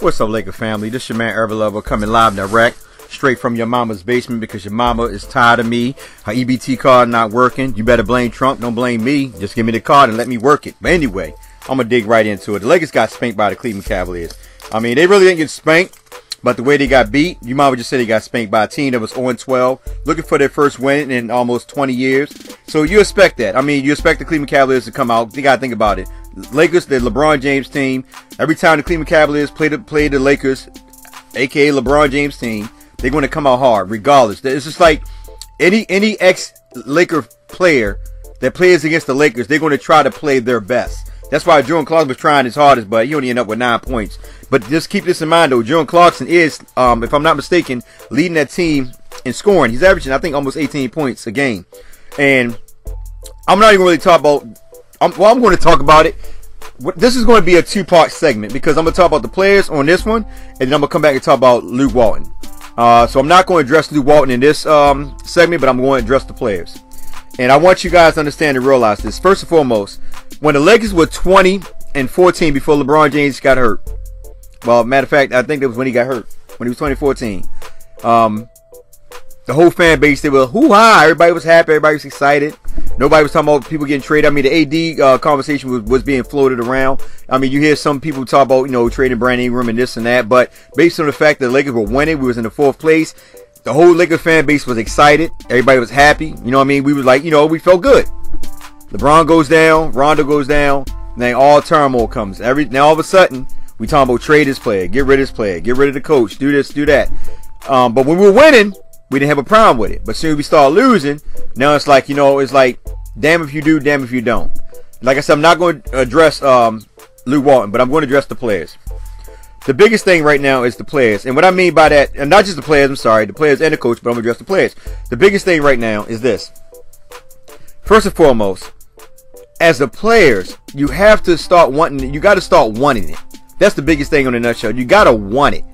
What's up, Laker family? This your man Urban Lover coming live direct straight from your mama's basement because your mama is tired of me. Her EBT card not working. You better blame Trump. Don't blame me. Just give me the card and let me work it. But anyway, I'm gonna dig right into it. The Lakers got spanked by the Cleveland Cavaliers. I mean, they really didn't get spanked, but the way they got beat, you might just say they got spanked by a team that was 0-12, looking for their first win in almost 20 years. So you expect that. I mean, you expect the Cleveland Cavaliers to come out. You gotta think about it. Lakers, the Lebron James team. Every time the Cleveland Cavaliers play the Lakers, aka LeBron James team, they're going to come out hard, regardless. It's just like any ex-Laker player that plays against the Lakers, they're going to try to play their best. That's why Jordan Clarkson was trying his hardest, but he only ended up with 9 points. But just keep this in mind, though. Jordan Clarkson is, if I'm not mistaken, leading that team in scoring. He's averaging, I think, almost 18 points a game. And I'm not even really talking about. I'm going to talk about it. This is going to be a two-part segment because I'm going to talk about the players on this one, and then I'm going to come back and talk about Luke Walton. So I'm not going to address Luke Walton in this segment, but I'm going to address the players. And I want you guys to understand and realize this. First and foremost, when the Lakers were 20-14 before LeBron James got hurt. Well, matter of fact, I think that was when he got hurt. When he was 2014. The whole fan base, they were hoo-ha. Everybody was happy. Everybody was excited. Nobody was talking about people getting traded. I mean, the AD conversation was being floated around. I mean, you hear some people talk about, you know, trading Brandon Ingram and this and that. But based on the fact that the Lakers were winning, we was in the 4th place. The whole Lakers fan base was excited. Everybody was happy. You know what I mean? We was like, you know, we felt good. LeBron goes down. Rondo goes down. And then all turmoil comes. Now all of a sudden, we talking about trade this player, get rid of this player, get rid of the coach, do this, do that. But when we were winning, we didn't have a problem with it. But soon as we start losing, now it's like, you know, it's like, damn if you do, damn if you don't. Like I said, I'm not going to address Luke Walton, but I'm going to address the players. The biggest thing right now is the players. And what I mean by that, and not just the players, I'm sorry, the players and the coach, but I'm going to address the players. The biggest thing right now is this. First and foremost, as the players, you have to start wanting it. You got to start wanting it. That's the biggest thing on a nutshell. You got to want it.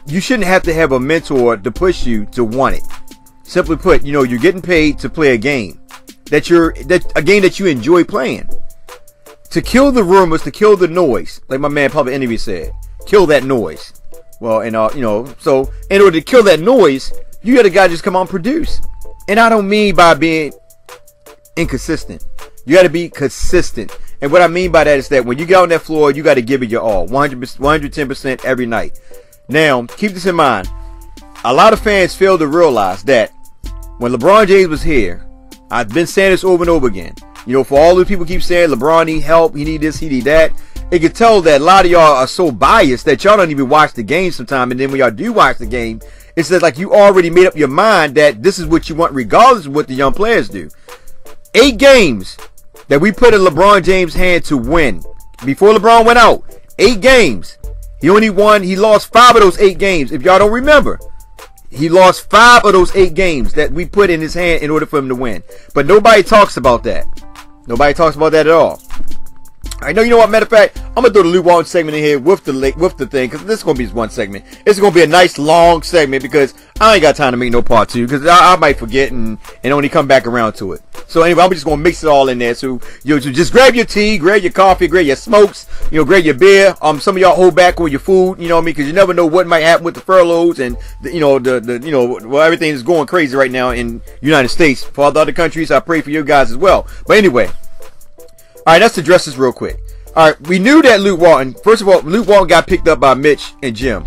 You shouldn't have to have a mentor to push you to want it. Simply put, you know, you're getting paid to play a game. A game that you enjoy playing. To kill the rumors, to kill the noise, like my man Public Enemy said, kill that noise. Well, and you know, so in order to kill that noise, you got a guy just come on and produce. And I don't mean by being inconsistent. You got to be consistent. And what I mean by that is that when you get on that floor, you got to give it your all, 110% every night. Now, keep this in mind. A lot of fans fail to realize that when LeBron James was here, I've been saying this over and over again. You know, for all the people keep saying LeBron need help, he need this, he need that. It can tell that a lot of y'all are so biased that y'all don't even watch the game sometime. And then when y'all do watch the game, it's just like you already made up your mind that this is what you want regardless of what the young players do. 8 games that we put in LeBron James' hand to win. Before LeBron went out, 8 games. He lost 5 of those 8 games. If y'all don't remember, he lost 5 of those 8 games that we put in his hand in order for him to win. But nobody talks about that. Nobody talks about that at all. I know, you know what, matter of fact, I'm going to throw the Luke Walton segment in here with the thing, because this is going to be just one segment. It's going to be a nice long segment because I ain't got time to make no part 2 because I might forget and only come back around to it. So anyway, I'm just going to mix it all in there. So you just grab your tea, grab your coffee, grab your smokes, you know, grab your beer. Some of y'all hold back on your food, you know what I mean, because you never know what might happen with the furloughs and well, everything is going crazy right now in the United States. For all the other countries, I pray for you guys as well. But anyway. All right, let's address this real quick. All right, we knew that Luke Walton, first of all, Luke Walton got picked up by Mitch and Jim.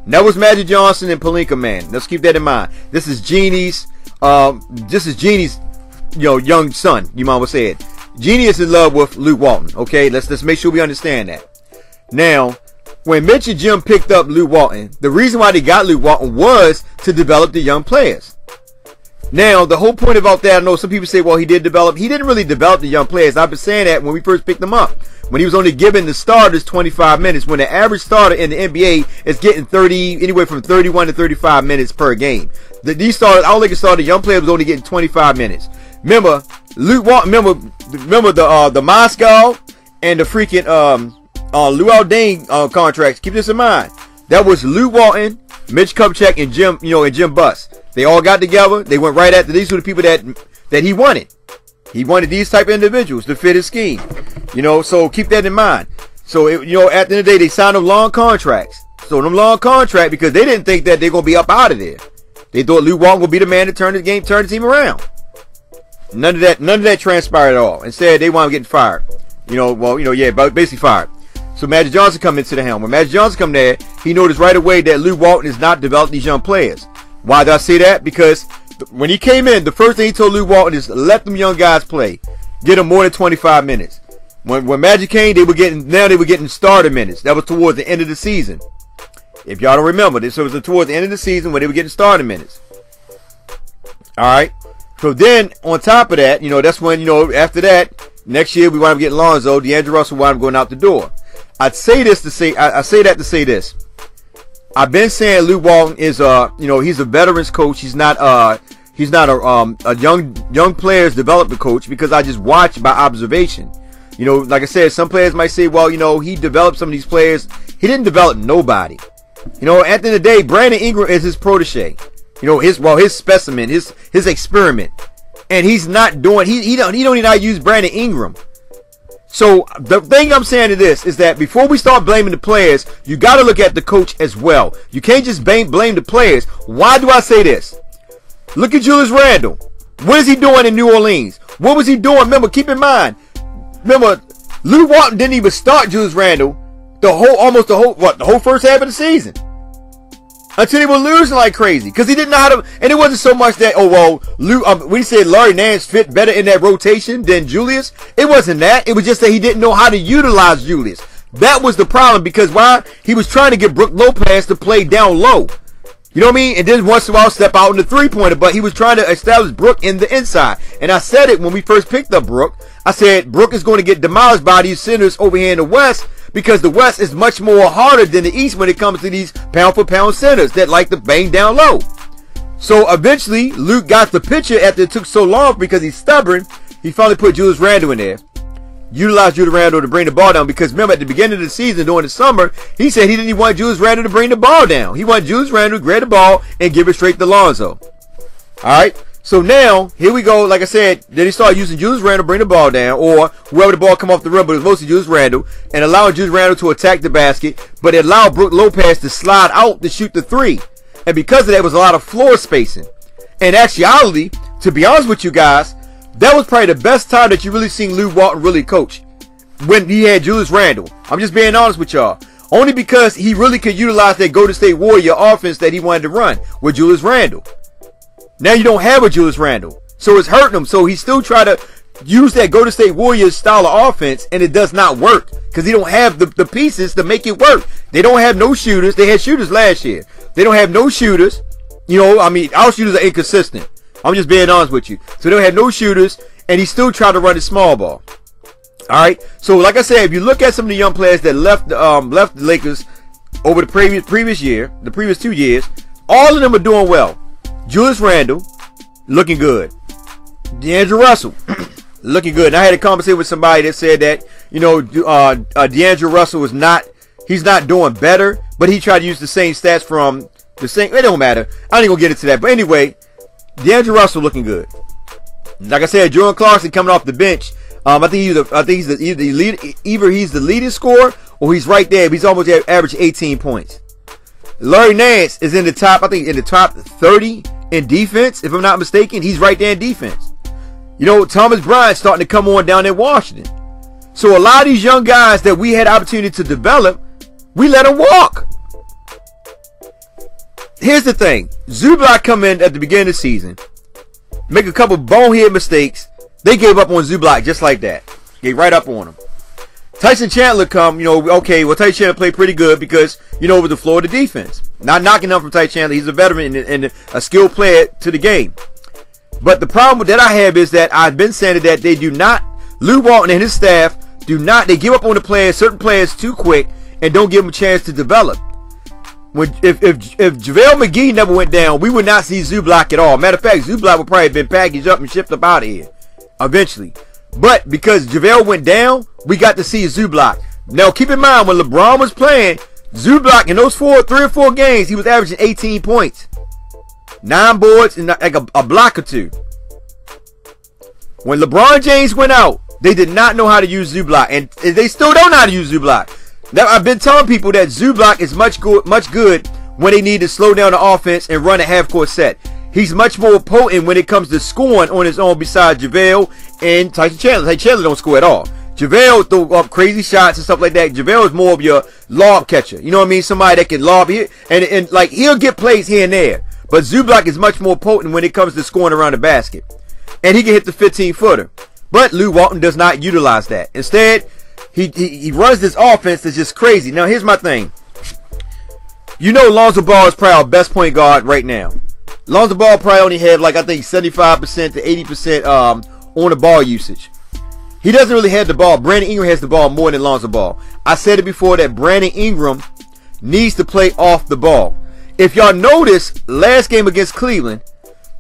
That was Magic Johnson and Pelinka, man. Let's keep that in mind. This is Jeannie's, you know, young son, you might well say it. Jeannie is in love with Luke Walton, okay? Let's make sure we understand that. Now, when Mitch and Jim picked up Luke Walton, the reason why they got Luke Walton was to develop the young players. Now, the whole point about that, I know some people say, well, he didn't really develop the young players. I've been saying that when we first picked them up. When he was only giving the starters 25 minutes, when the average starter in the NBA is getting anywhere from 31 to 35 minutes per game. These starters, I don't think the young player was only getting 25 minutes. Remember, Luke Walton, remember the Moscow and the freaking Luau Dane contracts. Keep this in mind. That was Luke Walton, Mitch Kupchak, and Jim Buss. They all got together. They went right after. These were the people that he wanted. He wanted these type of individuals to fit his scheme. You know, so keep that in mind. So, at the end of the day, they signed them long contracts. So them long contract because they didn't think that they're gonna be up out of there. They thought Luke Walton would be the man to turn the team around. None of that transpired at all. Instead, they wound up getting fired. But basically fired. So Magic Johnson come into the helm. When Magic Johnson come there, he noticed right away that Luke Walton is not developing these young players. Why do I say that? Because when he came in, the first thing he told Luke Walton is let them young guys play. Get them more than 25 minutes. When Magic came, they were getting starter minutes. That was towards the end of the season. If y'all don't remember this, so it was towards the end of the season when they were getting starter minutes. Alright. So then, on top of that, that's when, after that, next year we wound up getting Lonzo. D'Angelo Russell wound up going out the door. I say that to say this. I've been saying Luke Walton is he's a veterans coach. He's not a young players development coach because I just watch by observation. Like I said, some players might say, well, he developed some of these players. He didn't develop nobody. At the end of the day, Brandon Ingram is his protege. His specimen, his experiment. And he's not doing, he don't even know how to use Brandon Ingram. So the thing I'm saying to this is that before we start blaming the players, you got to look at the coach as well. You can't just blame the players. Why do I say this? Look at Julius Randle. What is he doing in New Orleans? What was he doing? Keep in mind, Luke Walton didn't even start Julius Randle the whole first half of the season. Until they were losing like crazy. Because he didn't know how to, and it wasn't so much that, when he said Larry Nance fit better in that rotation than Julius, it wasn't that. It was just that he didn't know how to utilize Julius. That was the problem, because why? He was trying to get Brook Lopez to play down low. You know what I mean? And then once in a while step out in the three-pointer, but he was trying to establish Brook in the inside. And I said it when we first picked up Brook. I said Brook is going to get demolished by these centers over here in the West, because the West is much more harder than the East when it comes to these pound-for-pound centers that like to bang down low. So eventually, Luke got the picture after it took so long because he's stubborn. He finally put Julius Randle in there. Utilized Julius Randle to bring the ball down, because remember at the beginning of the season during the summer, he said he didn't even want Julius Randle to bring the ball down. He wanted Julius Randle to grab the ball and give it straight to Lonzo. Alright, so now, here we go. Like I said, then he started using Julius Randle to bring the ball down, or whoever the ball come off the rim, but it was mostly Julius Randle, and allowing Julius Randle to attack the basket, but it allowed Brook Lopez to slide out to shoot the three. And because of that, was a lot of floor spacing. In actuality, to be honest with you guys, that was probably the best time that you really seen Luke Walton really coach, when he had Julius Randle. I'm just being honest with y'all. Only because he really could utilize that Golden State Warrior offense that he wanted to run with Julius Randle. Now you don't have a Julius Randle, so it's hurting him. So he still try to use that Golden State Warriors style of offense, and it does not work because he don't have the pieces to make it work. They don't have no shooters. They had shooters last year. They don't have no shooters. Our shooters are inconsistent. I'm just being honest with you. So they don't have no shooters, and he still tried to run the small ball. All right. So like I said, if you look at some of the young players that left the Lakers over the previous year, the previous 2 years, all of them are doing well. Julius Randle, looking good. D'Angelo Russell, looking good. And I had a conversation with somebody that said that, D'Angelo Russell he's not doing better, but he tried to use the same stats from the same. It don't matter. I ain't gonna get into that. But anyway, D'Angelo Russell looking good. Like I said, Jordan Clarkson coming off the bench. I think he's the leading scorer, or he's right there. He's almost average 18 points. Larry Nance is in the top, I think, in the top 30 in defense, if I'm not mistaken. He's right there in defense. Thomas Bryant's starting to come on down in Washington. So a lot of these young guys that we had opportunity to develop, we let them walk. Here's the thing. Zubac come in at the beginning of the season, make a couple bonehead mistakes. They gave up on Zubac just like that. Gave right up on him. Tyson Chandler come, Tyson Chandler played pretty good because, with the floor of the defense. Not knocking him from Tyson Chandler. He's a veteran and a skilled player to the game. But the problem that I have is that I've been saying that they do not, Luke Walton and his staff they give up on the players, certain players too quick, and don't give them a chance to develop. If JaVale McGee never went down, we would not see Zubac at all. Matter of fact, Zubac would probably have been packaged up and shipped up out of here eventually. But because JaVale went down, we got to see Zubac. Now keep in mind, when LeBron was playing, Zubac in those 3 or 4 games, he was averaging 18 points, 9 boards, and like a block or 2. When LeBron James went out, they did not know how to use Zubac, and they still don't know how to use Zubac. Now, I've been telling people that Zubac is much good when they need to slow down the offense and run a half-court set. He's much more potent when it comes to scoring on his own besides JaVale and Tyson Chandler. Tyson Chandler don't score at all. JaVale throw up crazy shots and stuff like that. JaVale is more of your lob catcher. You know what I mean? Somebody that can lob here. And like, he'll get plays here and there. But Zubac is much more potent when it comes to scoring around the basket. And he can hit the 15-footer. But Lew Walton does not utilize that. Instead, he runs this offense that's just crazy. Now, here's my thing. You know Lonzo Ball is probably our best point guard right now. Lonzo Ball probably only had, like, I think 75% to 80% on the ball usage. He doesn't really have the ball. Brandon Ingram has the ball more than Lonzo Ball. I said it before that Brandon Ingram needs to play off the ball. If y'all notice, last game against Cleveland,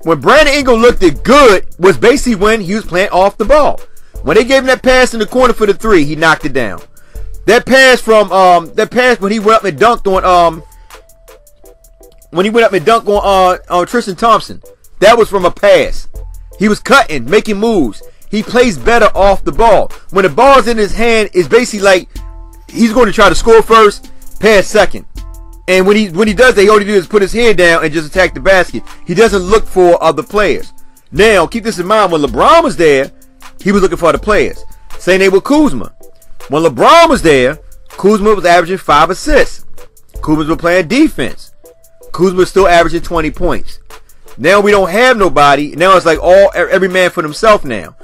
when Brandon Ingram looked good was basically when he was playing off the ball. When they gave him that pass in the corner for the 3, he knocked it down. That pass from when he went up and dunked on Tristan Thompson, that was from a pass. He was cutting, making moves. He plays better off the ball. When the ball's in his hand, it's basically like he's going to try to score first, pass second. And when he does that, he only does is put his hand down and just attack the basket. He doesn't look for other players. Now, keep this in mind. When LeBron was there, he was looking for other players. Same thing with Kuzma. When LeBron was there, Kuzma was averaging 5 assists. Kuzma was playing defense. Kuzma was still averaging 20 points. Now we don't have nobody. Now it's like every man for themselves now.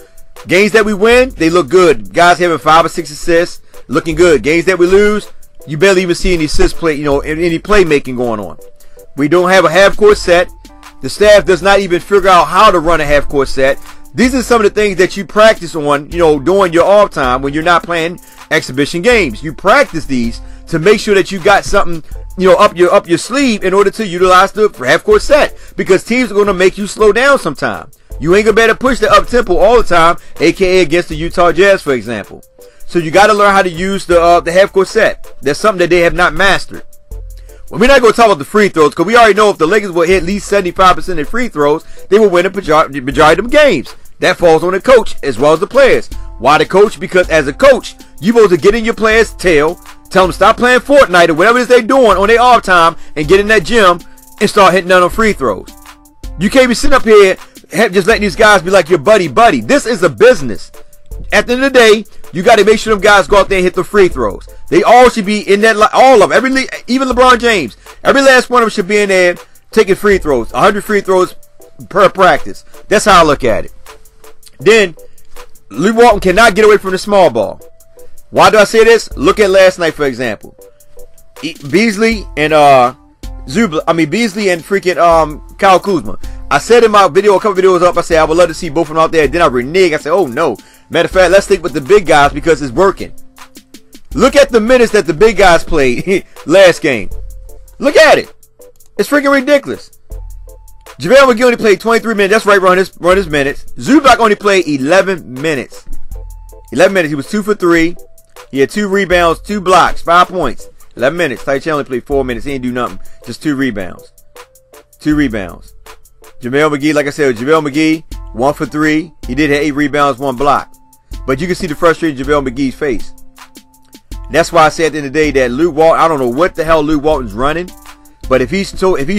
Games that we win, they look good. Guys having 5 or 6 assists, looking good. Games that we lose, you barely even see any assist play, any playmaking going on. We don't have a half-court set. The staff does not even figure out how to run a half-court set. These are some of the things that you practice on, during your off time when you're not playing exhibition games. You practice these to make sure that you got something, up your sleeve in order to utilize the half-court set, because teams are going to make you slow down sometime. You ain't gonna be able to push the up-tempo all the time, aka against the Utah Jazz, for example. So you got to learn how to use the half-court set. That's something that they have not mastered. Well, we're not going to talk about the free throws, because we already know if the Lakers will hit at least 75% of their free throws, they will win the majority of them games. That falls on the coach as well as the players. Why the coach? Because as a coach, you're supposed to get in your players' tail, tell them stop playing Fortnite or whatever it is they're doing on their off time, and get in that gym and start hitting down on free throws. You can't be sitting up here just letting these guys be like your buddy. This is a business. At the end of the day, you got to make sure them guys go out there and hit the free throws. They all should be in that, all of them. Even LeBron James, every last one of them should be in there taking free throws. 100 free throws per practice. That's how I look at it. Then, Lew Walton cannot get away from the small ball. Why do I say this? Look at last night, for example. Beasley and Beasley and freaking Kyle Kuzma. I said in my video, a couple videos up, I said I would love to see both of them out there. Then I reneged. I said, oh no. Matter of fact, let's stick with the big guys because it's working. Look at the minutes that the big guys played last game. Look at it. It's freaking ridiculous. JaVale McGee only played 23 minutes. That's right, run his minutes. Zubac only played 11 minutes. 11 minutes. He was 2 for 3. He had 2 rebounds, 2 blocks, 5 points. 11 minutes. Tyson Chandler only played 4 minutes. He didn't do nothing. Just 2 rebounds. 2 rebounds. JaVale McGee, like I said, JaVale McGee, 1 for 3. He did have 8 rebounds, 1 block. But you can see the frustrated JaVale McGee's face. That's why I said at the end of the day that Lew Walton, I don't know what the hell Lew Walton's running. But if he's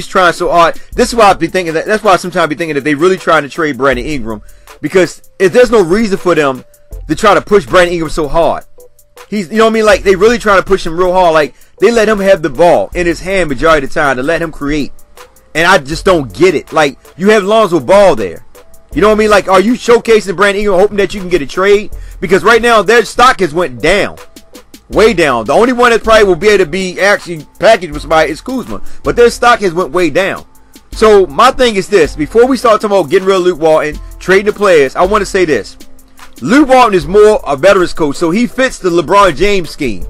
trying so hard, this is why I'd be thinking that's why sometimes I'd be thinking that they really trying to trade Brandon Ingram. Because if there's no reason for them to try to push Brandon Ingram so hard. He's, you know what I mean? Like, they really trying to push him real hard. Like, they let him have the ball in his hand majority of the time to let him create. And I just don't get it. Like, you have Lonzo Ball there. You know what I mean? Like, are you showcasing Brandon Ingram hoping that you can get a trade? Because right now, their stock has went down. Way down. The only one that probably will be able to be actually packaged with somebody is Kuzma. But their stock has went way down. So, my thing is this. Before we start talking about getting rid of Lew Walton, trading the players, I want to say this. Lew Walton is more a veterans coach, so he fits the LeBron James scheme.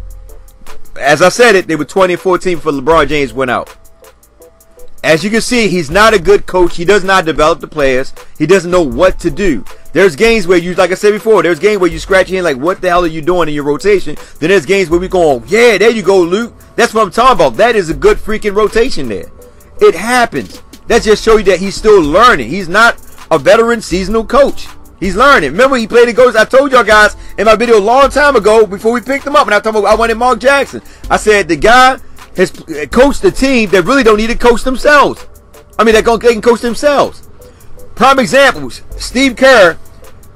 As I said it, they were 20-14 before LeBron James went out. As you can see, he's not a good coach. He does not develop the players. He doesn't know what to do. There's games where you, like I said before, there's games where you scratch your hand like, what the hell are you doing in your rotation? Then there's games where we go, yeah, there you go, Luke. That's what I'm talking about. That is a good freaking rotation there. It happens. That just shows you that he's still learning. He's not a veteran seasonal coach. He's learning. Remember, he played the Ghost. I told y'all guys in my video a long time ago before we picked him up, and I wanted Mark Jackson. I said the guy has coached the team that really don't need to coach themselves. I mean, they can coach themselves. Prime examples: Steve Kerr.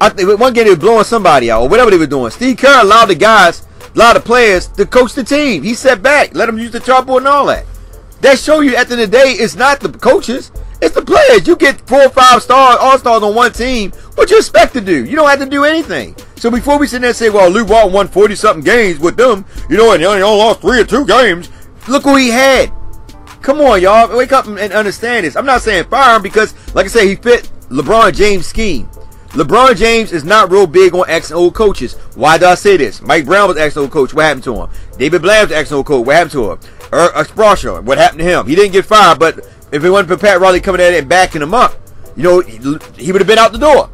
I think one game they were blowing somebody out or whatever they were doing. Steve Kerr allowed the players to coach the team. He sat back, let them use the chalkboard and all that. That show you at the end of the day, it's not the coaches, it's the players. You get 4 or 5 all-stars on one team. What you expect to do? You don't have to do anything. So before we sit there and say, well, Luke Walton won 40-something games with them, and he only lost 3 or 2 games. Look who he had. Come on, y'all. Wake up and understand this. I'm not saying fire him because, like I said, he fit LeBron James' scheme. LeBron James is not real big on X and O coaches. Why do I say this? Mike Brown was X and O coach. What happened to him? David Bland was X and O coach. What happened to him? Sprosher. What happened to him? He didn't get fired, but if it wasn't for Pat Riley coming at it and backing him up, he would have been out the door.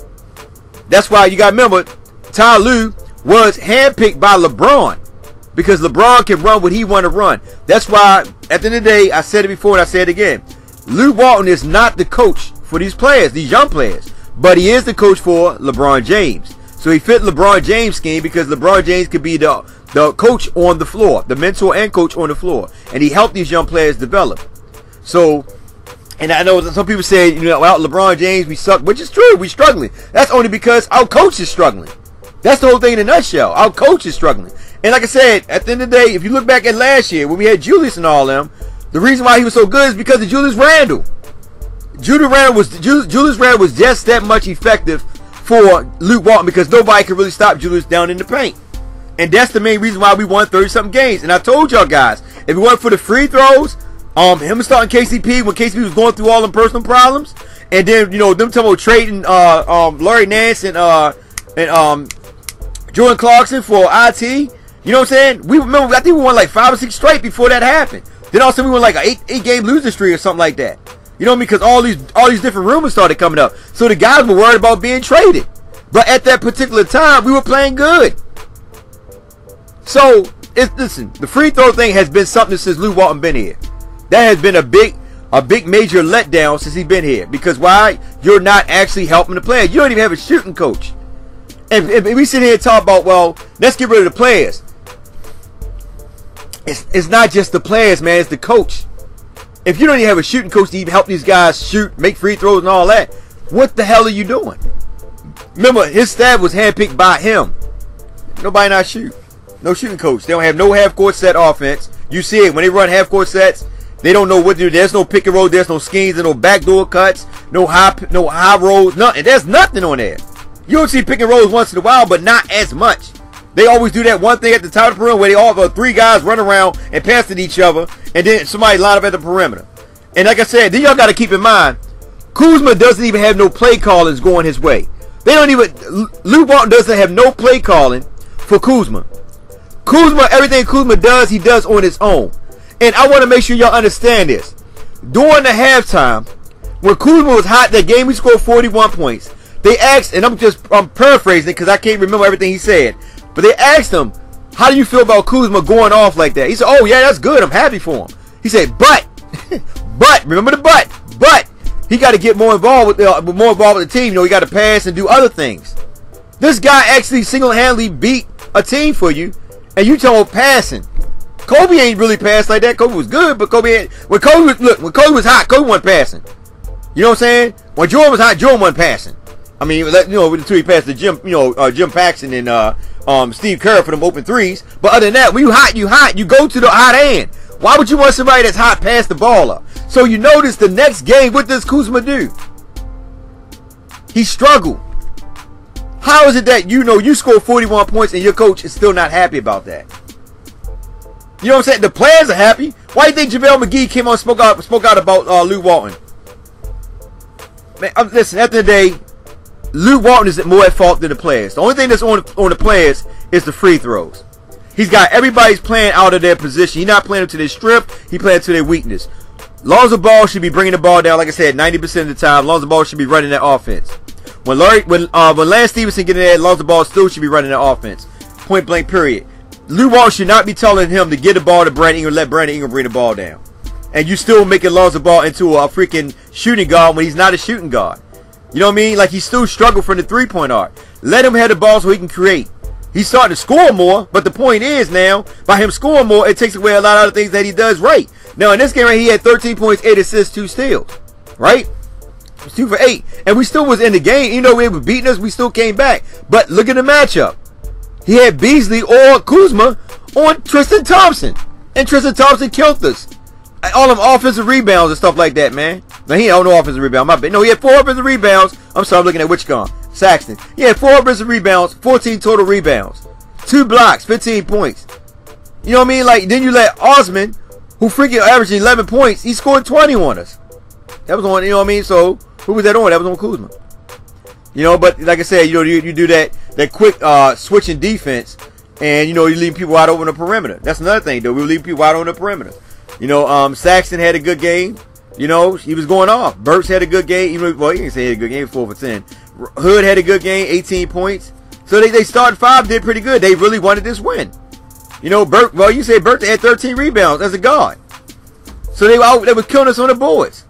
That's why you got to remember, Ty Lue was handpicked by LeBron because LeBron can run what he want to run. That's why, at the end of the day, I said it before and I say it again. Lue Walton is not the coach for these players, these young players. But he is the coach for LeBron James. So he fit LeBron James' scheme because LeBron James could be the coach on the floor, the mentor and coach on the floor. And he helped these young players develop. So, and I know some people say, without LeBron James, we suck, which is true. We're struggling. That's only because our coach is struggling. That's the whole thing in a nutshell. Our coach is struggling. And like I said, at the end of the day, if you look back at last year when we had Julius and all them, the reason why he was so good is because of Julius Randle. Julius Randle was just that much effective for Luke Walton because nobody could really stop Julius down in the paint. And that's the main reason why we won 30-something games. And I told y'all guys, if it weren't for the free throws, him starting KCP when KCP was going through all them personal problems, and then, them talking about trading Larry Nance and Jordan Clarkson for IT, you know what I'm saying? We remember, I think we won like 5 or 6 straight before that happened. Then all of a sudden we won like an 8-game losing streak or something like that. You know what I mean? Because all these different rumors started coming up. So the guys were worried about being traded. But at that particular time, we were playing good. So, listen, the free throw thing has been something since Luke Walton been here. That has been a big major letdown since he's been here. Because why? You're not actually helping the players. You don't even have a shooting coach. And if we sit here and talk about, well, let's get rid of the players. It's not just the players, man. It's the coach. If you don't even have a shooting coach to even help these guys shoot, make free throws and all that, what the hell are you doing? Remember, his staff was handpicked by him. Nobody not shoot. No shooting coach. They don't have no half-court set offense. You see it. When they run half-court sets, they don't know what to do. There's no pick and roll. There's no schemes. There's no backdoor cuts. No high rolls. Nothing. There's nothing on there. You don't see pick and rolls once in a while, but not as much. They always do that one thing at the top of the perimeter where they all go 3 guys run around and pass at each other, and then somebody line up at the perimeter. And like I said, then y'all got to keep in mind, Kuzma doesn't even have no play callings going his way. They don't even. Luke Walton doesn't have no play calling for Kuzma. Everything Kuzma does, he does on his own. And I want to make sure y'all understand this. During the halftime, when Kuzma was hot, that game we scored 41 points. They asked, and I'm paraphrasing it because I can't remember everything he said. But they asked him, how do you feel about Kuzma going off like that? He said, oh, yeah, that's good. I'm happy for him. He said, but, remember the but he got to get more involved with the team. He got to pass and do other things. This guy actually single-handedly beat a team for you, and you talking about passing. Kobe ain't really passed like that. Kobe was good, but when Kobe was hot, Kobe wasn't passing. You know what I'm saying? When Jordan was hot, Jordan wasn't passing. I mean, with the 2 he passed to Jim Paxson and Steve Kerr for them open threes. But other than that, when you hot, you go to the hot end. Why would you want somebody that's hot pass the ball up? So you notice the next game, what does Kuzma do? He struggled. How is it that you score 41 points and your coach is still not happy about that? You know what I'm saying? The players are happy. Why do you think JaVale McGee came on and spoke out about Luke Walton? Man, listen, at the end of the day, Luke Walton is more at fault than the players. The only thing that's on the players is the free throws. He's got everybody's playing out of their position. He's not playing them to their strength. He playing to their weakness. Lonzo Ball should be bringing the ball down, like I said, 90% of the time. Lonzo Ball should be running that offense. When Lance Stevenson get in there, Lonzo Ball still should be running that offense. Point blank, period. Luke Walton should not be telling him to get the ball to Brandon Ingram, let Brandon Ingram bring the ball down. And you still making Lonzo Ball into a freaking shooting guard when he's not a shooting guard. You know what I mean? Like, he still struggled from the three-point arc. Let him have the ball so he can create. He's starting to score more, but the point is now, by him scoring more, it takes away a lot of the things that he does right. Now, in this game right, he had 13 points, 8 assists, 2 steals, right? 2 for 8, and we still was in the game. You know, they were beating us, we still came back. But look at the matchup. He had Beasley or Kuzma on Tristan Thompson, and Tristan Thompson killed us. All them offensive rebounds and stuff like that, man. Now, he had no offensive rebound. No, he had 4 offensive rebounds. I'm sorry, I'm looking at which gun. Saxton. He had 4 offensive rebounds, 14 total rebounds, 2 blocks, 15 points. You know what I mean? Like, then you let Osman, who freaking averaged 11 points, he scored 20 on us. That was on, you know what I mean? So, who was that on? That was on Kuzma. You know, but like I said, you know, you do that quick switching defense, and, you know, you leave people out over the perimeter. That's another thing, though. We leave people out on the perimeter. You know, Saxton had a good game. You know, he was going off. Burks had a good game. Even, well, you can say he had a good game, 4 for 10. Hood had a good game, 18 points. So they started 5, did pretty good. They really wanted this win. You know, Burke, well, you said Burke had 13 rebounds as a guard. So they were killing us on the boards.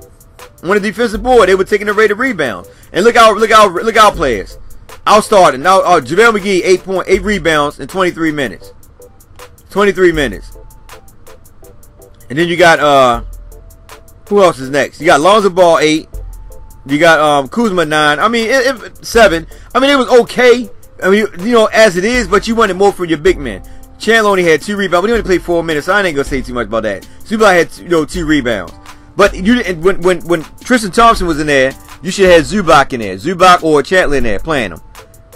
On the defensive board, they were taking the rate of rebounds. And look out players. Outstarting. Now, JaVale McGee, 8 rebounds in 23 minutes. 23 minutes. And then you got, who else is next? You got Lonzo Ball, 8. You got Kuzma, 9. I mean, 7. I mean, it was okay. I mean, you know, as it is, but you wanted more from your big men. Chandler only had 2 rebounds, but he only played 4 minutes, so I ain't gonna say too much about that. Zubac had, you know, 2 rebounds. But you, when Tristan Thompson was in there, you should have had Zubac in there. Zubac or Chandler in there playing him.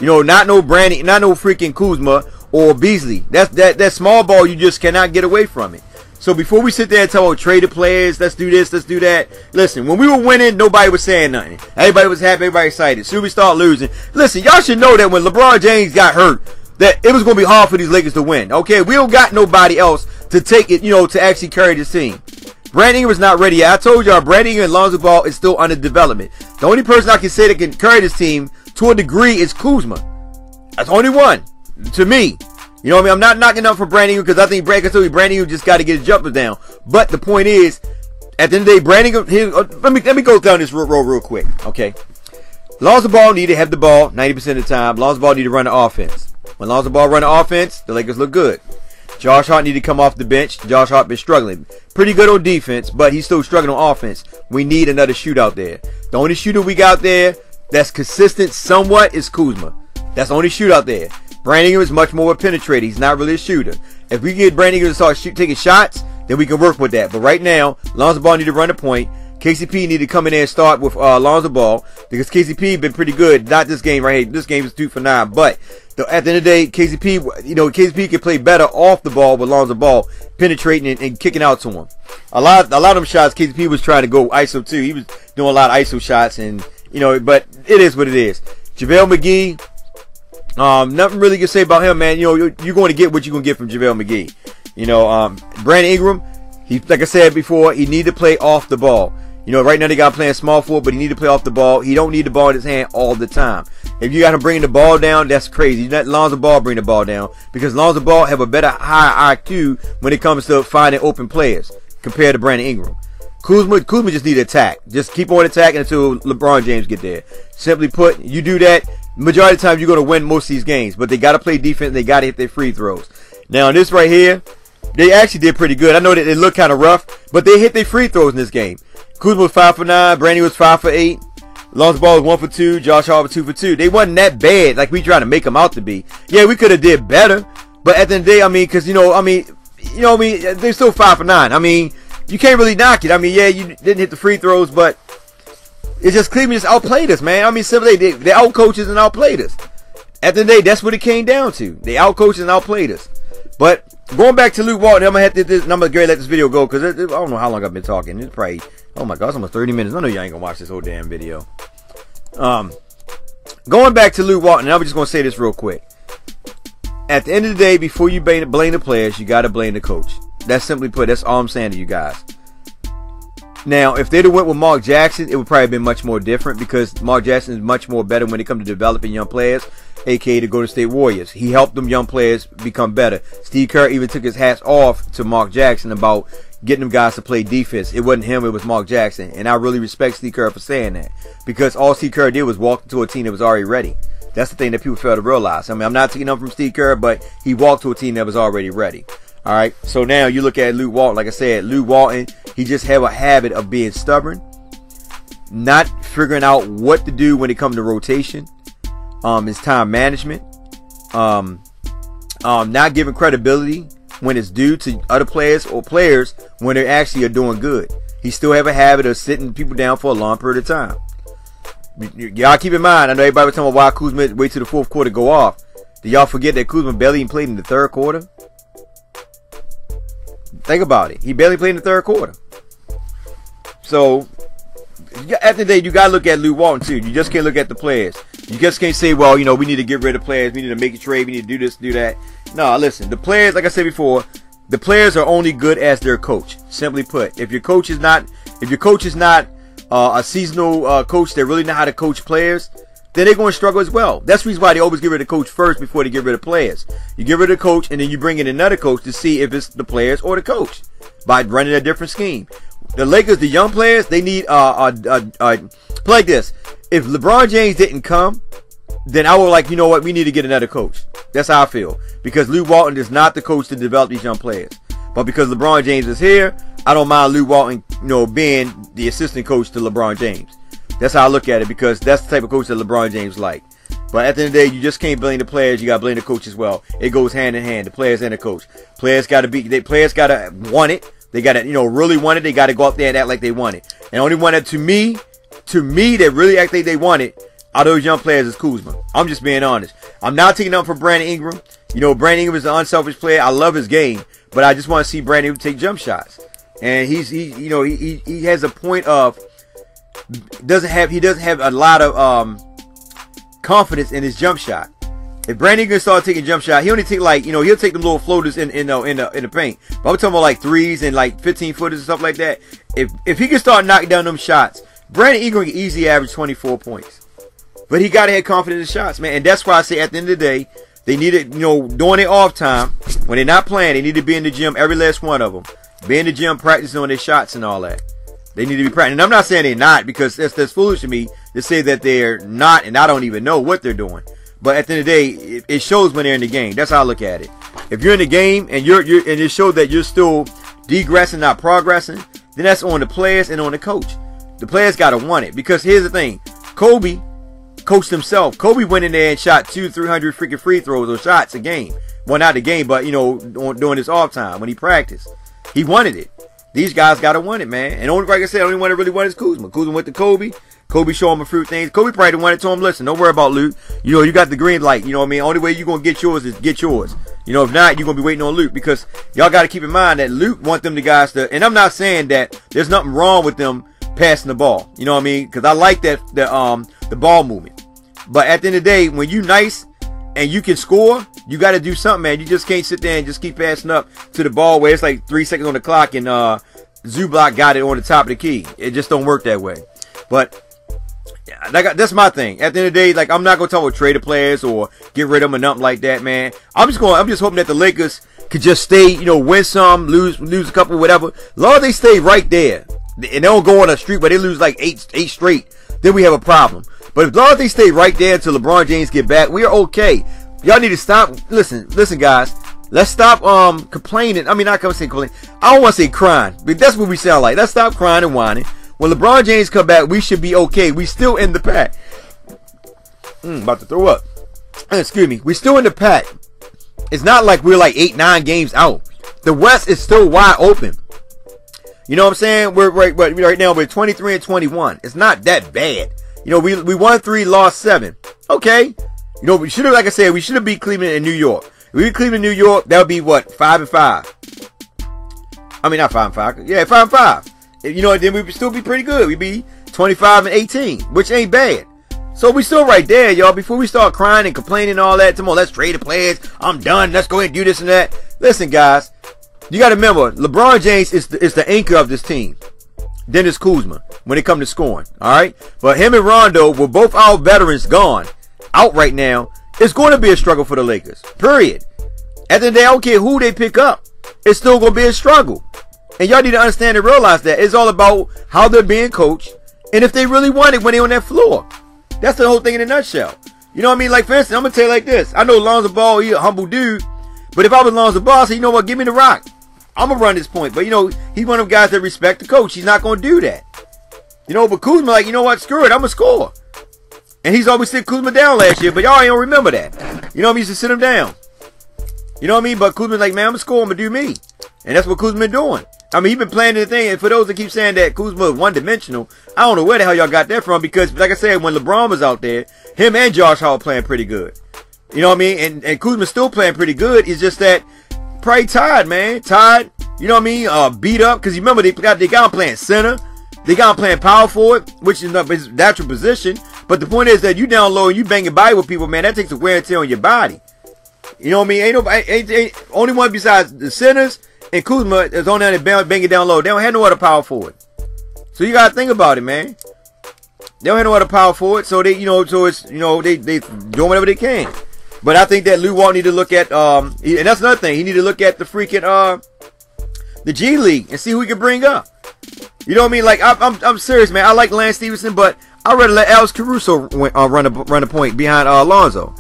You know, not no Brandy, not no freaking Kuzma or Beasley. That small ball, you just cannot get away from it. So before we sit there and talk about traded players, let's do this, let's do that. Listen, when we were winning, nobody was saying nothing. Everybody was happy, everybody excited. Soon we start losing. Listen, y'all should know that when LeBron James got hurt, that it was going to be hard for these Lakers to win. Okay, we don't got nobody else to take it, you know, to actually carry this team. Brandon Ingram's not ready yet. I told y'all, Brandon Ingram and Lonzo Ball is still under development. The only person I can say that can carry this team to a degree is Kuzma. That's the only one, to me. You know what I mean? I'm not knocking up for Brandon Ingram because I think Brandon Ingram just got to get his jumpers down. But the point is, at the end of the day, Brandon Ingram, let me go down this road real quick, okay? Lonzo Ball need to have the ball 90% of the time. Lonzo Ball need to run the offense. When Lonzo Ball run the offense, the Lakers look good. Josh Hart need to come off the bench. Josh Hart been struggling. Pretty good on defense, but he's still struggling on offense. We need another shootout there. The only shooter we got there that's consistent somewhat is Kuzma. That's the only shootout there. Brandon Ingram is much more penetrating. He's not really a shooter. If we get Brandon Ingram to start taking shots, then we can work with that. But right now, Lonzo Ball need to run the point. KCP need to come in there and start with Lonzo Ball because KCP been pretty good. Not this game right here. This game is 2 for 9. But at the end of the day, KCP, you know, KCP can play better off the ball with Lonzo Ball penetrating and kicking out to him. A lot of them shots, KCP was trying to go ISO too. He was doing a lot of ISO shots, and you know, but it is what it is. JaVale McGee. Nothing really to say about him, man. You know, you're going to get what you're going to get from JaVale McGee. You know, Brandon Ingram, like I said before, he need to play off the ball. You know, right now they got him playing small forward, but he need to play off the ball. He don't need the ball in his hand all the time. If you got him bringing the ball down, that's crazy. You let Lonzo Ball bring the ball down because Lonzo Ball have a better high IQ when it comes to finding open players compared to Brandon Ingram. Kuzma just need to attack. Just keep on attacking until LeBron James get there. Simply put, you do that, majority of the time you're going to win most of these games. But they got to play defense and they got to hit their free throws. Now, this right here, they actually did pretty good. I know that it looked kind of rough, but they hit their free throws in this game. Kuzma was 5 for 9. Brandon was 5 for 8. Lonzo Ball was 1 for 2. Josh Hart was 2 for 2. They wasn't that bad like we trying to make them out to be. Yeah, we could have did better. But at the end of the day, I mean, because, they're still 5 for 9. I mean, you can't really knock it. I mean, yeah, you didn't hit the free throws, but it's just Cleveland just outplayed us, man. I mean, simply, they outcoached us and outplayed us. At the end of the day, that's what it came down to. They outcoached us and outplayed us. But going back to Luke Walton, I'm going to let this video go because I don't know how long I've been talking. It's probably, oh my God, it's almost 30 minutes. I know y'all ain't going to watch this whole damn video. Going back to Luke Walton, I'm just going to say this real quick. At the end of the day, before you blame the players, you got to blame the coach. That's simply put. That's all I'm saying to you guys. Now, if they'd have went with Mark Jackson, it would probably have been much more different because Mark Jackson is much more better when it comes to developing young players, aka the Golden State Warriors. He helped them young players become better. Steve Kerr even took his hats off to Mark Jackson about getting them guys to play defense. It wasn't him, it was Mark Jackson. And I really respect Steve Kerr for saying that because all Steve Kerr did was walk into a team that was already ready. That's the thing that people fail to realize. I mean, I'm not taking up from Steve Kerr, but he walked to a team that was already ready. All right. So now you look at Luke Walton. Like I said, Luke Walton, he just have a habit of being stubborn, not figuring out what to do when it comes to rotation, his time management, not giving credibility when it's due to other players or players when they actually are doing good. He still have a habit of sitting people down for a long period of time. Y'all keep in mind, I know everybody was talking about why Kuzma wait till the fourth quarter go off. Did y'all forget that Kuzma barely even played in the third quarter? Think about it. He barely played in the third quarter. So, at the end of the day, you got to look at Luke Walton, too. You just can't look at the players. You just can't say, well, you know, we need to get rid of players. We need to make a trade. We need to do this, do that. No, listen. The players, like I said before, the players are only good as their coach. Simply put, if your coach is not a seasonal coach that really know how to coach players, then they're going to struggle as well. That's the reason why they always get rid of the coach first before they get rid of players. You get rid of the coach, and then you bring in another coach to see if it's the players or the coach by running a different scheme. The Lakers, the young players, they need play like this. If LeBron James didn't come, then I would like, you know what, we need to get another coach. That's how I feel. Because Luke Walton is not the coach to develop these young players. But because LeBron James is here, I don't mind Luke Walton, you know, being the assistant coach to LeBron James. That's how I look at it, because that's the type of coach that LeBron James like. But at the end of the day, you just can't blame the players. You got to blame the coach as well. It goes hand in hand, the players and the coach. Players got to want it. They got to, you know, really want it. They got to go out there and act like they want it. And only one that to me, that really act like they want it, are those young players is Kuzma. I'm just being honest. I'm not taking up for Brandon Ingram. You know, Brandon Ingram is an unselfish player. I love his game, but I just want to see Brandon Ingram take jump shots. And he has a point of he doesn't have a lot of confidence in his jump shot. If Brandon Ingram start taking jump shot, he only take like, you know, he'll take them little floaters in the paint. But I'm talking about like threes and like 15 footers and stuff like that. If he can start knocking down them shots, Brandon Ingram can easily average 24 points. But he got to have confidence in shots, man. And that's why I say at the end of the day, they need to, you know, during their off time, when they're not playing, they need to be in the gym, every last one of them. Be in the gym practicing on their shots and all that. They need to be practicing. And I'm not saying they're not, because that's foolish to me to say that they're not, and I don't even know what they're doing. But at the end of the day, it shows when they're in the game. That's how I look at it. If you're in the game and and it shows that you're still degressing, not progressing, then that's on the players and on the coach. The players got to want it, because here's the thing. Kobe coached himself. Kobe went in there and shot 200-300 freaking free throws or shots a game. Well, not the game, but, you know, during his off time when he practiced. He wanted it. These guys got to want it, man. And only, like I said, the only one that really wanted is Kuzma. Kuzma went to Kobe. Kobe showed him a few things. Kobe probably wanted to him, listen, don't worry about Luke. You know, you got the green light. You know what I mean? Only way you're going to get yours is get yours. You know, if not, you're going to be waiting on Luke, because y'all got to keep in mind that Luke want them the guys to, and I'm not saying that there's nothing wrong with them passing the ball. You know what I mean? Because I like that, the ball movement. But at the end of the day, when you nice and you can score, you got to do something, man. You just can't sit there and just keep passing up to the ball where it's like 3 seconds on the clock and Zubac got it on the top of the key. It just don't work that way. But that's my thing. At the end of the day, like, I'm not gonna talk about trade players or get rid of them or nothing like that, man. I'm just hoping that the Lakers could just stay, you know, win some, lose a couple, whatever. As long as they stay right there and they don't go on a streak where they lose like eight straight, then we have a problem. But as long as they stay right there until LeBron James get back, we are okay. Y'all need to stop. Listen, guys. Let's stop complaining. I mean, not gonna say complaining. I don't want to say crying, but that's what we sound like. Let's stop crying and whining. When LeBron James come back, we should be okay. We still in the pack. About to throw up. Excuse me. We still in the pack. It's not like we're like 8-9 games out. The West is still wide open. You know what I'm saying? We're right now we're 23-21. It's not that bad. You know, we won 3, lost 7. Okay. You know, we should have, like I said, we should have beat Cleveland and New York. If we beat Cleveland, New York, that would be what, 5-5. I mean, not 5-5. Yeah, 5-5. You know, then we'd still be pretty good. We'd be 25-18, which ain't bad. So we still right there, y'all. Before we start crying and complaining and all that, come on, let's trade the players. I'm done. Let's go ahead and do this and that. Listen, guys, you got to remember, LeBron James is the anchor of this team. Then it's Kuzma when it comes to scoring. All right, but him and Rondo, with both our veterans gone out right now, it's going to be a struggle for the Lakers. Period. At the end of the day, I don't care who they pick up. It's still going to be a struggle. And y'all need to understand and realize that it's all about how they're being coached and if they really want it when they're on that floor. That's the whole thing in a nutshell. You know what I mean? Like, for instance, I'm going to tell you like this. I know Lonzo Ball, he a humble dude. But if I was Lonzo Ball, I say, you know what? Give me the rock. I'm going to run this point. But, you know, he's one of them guys that respect the coach. He's not going to do that. You know, but Kuzma, like, you know what? Screw it. I'm going to score. And he's always sit Kuzma down last year. But y'all ain't don't remember that. You know what I mean? He used to sit him down. You know what I mean? But Kuzma's like, man, I'm going to score. I'm going to do me. And that's what Kuzma been doing. I mean, he been playing the thing. And for those that keep saying that Kuzma is one-dimensional, I don't know where the hell y'all got that from. Because, like I said, when LeBron was out there, him and Josh Hart playing pretty good. You know what I mean? And Kuzma's still playing pretty good. It's just that probably tired, man. Tired. You know what I mean? Beat up. Because you remember, they got him playing center. They got him playing power forward, which is not his natural position. But the point is that you down low and you banging body with people, man. That takes a wear and tear on your body. You know what I mean? Ain't nobody, ain't only one besides the centers and Kuzma is on there and banging down low. They don't have no other power forward. So you gotta think about it, man. They don't have no other power forward, so they, you know, so it's, you know, they doing whatever they can. But I think that Lou Walton need to look at, and that's another thing. He need to look at the freaking, the G League and see who he can bring up. You know what I mean? Like, I'm serious, man. I like Lance Stevenson, but I'd rather let Alex Caruso run a point behind Lonzo.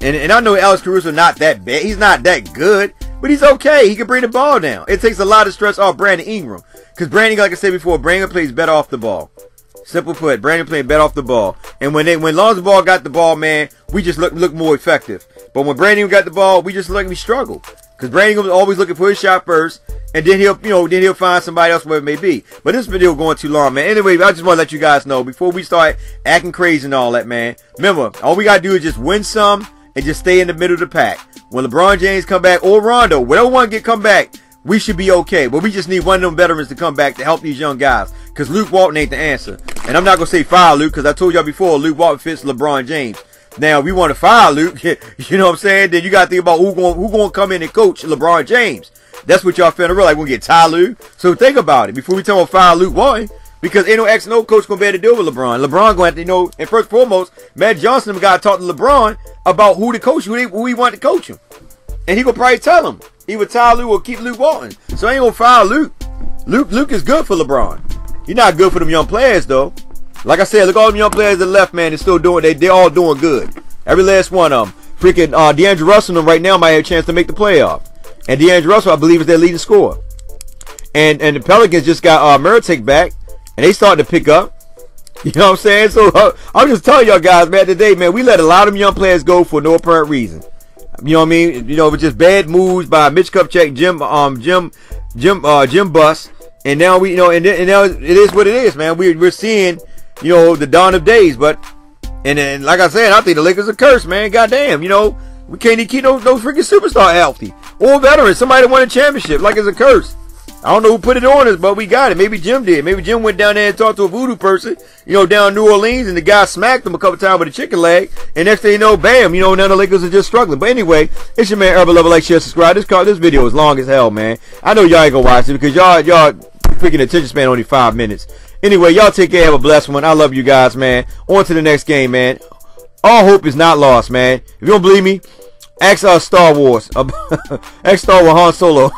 And I know Alex Caruso not that bad. He's not that good, but he's okay. He can bring the ball down. It takes a lot of stress off Brandon Ingram. Because Brandon, like I said before, Brandon plays better off the ball. Simple put, Brandon played better off the ball. And when Lonzo Ball got the ball, man, we just look more effective. But when Brandon got the ball, we struggle. Because Brandon was always looking for his shot first, and then he'll find somebody else where it may be. But this video going too long, man. Anyway, I just want to let you guys know before we start acting crazy and all that, man. Remember, all we gotta do is just win some and just stay in the middle of the pack. When LeBron James come back or Rondo, whatever one come back, we should be okay. But we just need one of them veterans to come back to help these young guys. Because Luke Walton ain't the answer. And I'm not going to say fire Luke, because I told y'all before, Luke Walton fits LeBron James. Now, if we want to fire Luke, you know what I'm saying? Then you got to think about who going to come in and coach LeBron James. That's what y'all finna realize. We're going to get Ty Lue. So think about it before we talk about fire Luke Walton. Because ain't no X no coach going to be able to deal with LeBron. LeBron going to have to, and first and foremost, Matt Johnson got to talk to LeBron about who to coach, who he want to coach him. And he going to probably tell him. Either Ty Lue or keep Luke Walton. So I ain't going to fire Luke. Luke is good for LeBron. He's not good for them young players, though. Like I said, look, all them young players that left, man, they're still doing, they're all doing good. Every last one of them. Freaking D'Angelo Russell them right now might have a chance to make the playoff. And D'Angelo Russell, I believe, is their leading scorer. And the Pelicans just got Murray back, and they starting to pick up. You know what I'm saying? So I'm just telling y'all guys, man, today, man, we let a lot of them young players go for no apparent reason. You know what I mean? You know, it was just bad moves by Mitch Kupchak, Jim Buss. And now we, you know, and now it is what it is, man. We're seeing, you know, the dawn of days. But and like I said, I think the Lakers are cursed, man. Goddamn, you know, we can't even keep no freaking superstar healthy or veteran. Somebody that won a championship, like it's a curse. I don't know who put it on us, but we got it. Maybe Jim did. Maybe Jim went down there and talked to a voodoo person, you know, down in New Orleans, and the guy smacked him a couple times with a chicken leg. And next thing you know, bam, you know, now the Lakers are just struggling. But anyway, it's your man Urban Lover. Like, share, subscribe. This video is long as hell, man. I know y'all ain't gonna watch it because y'all freaking attention span only 5 minutes. Anyway, y'all take care. Have a blessed one. I love you guys, man. On to the next game, man. All hope is not lost, man. If you don't believe me, ask Star Wars. Ask Star Wars Han Solo.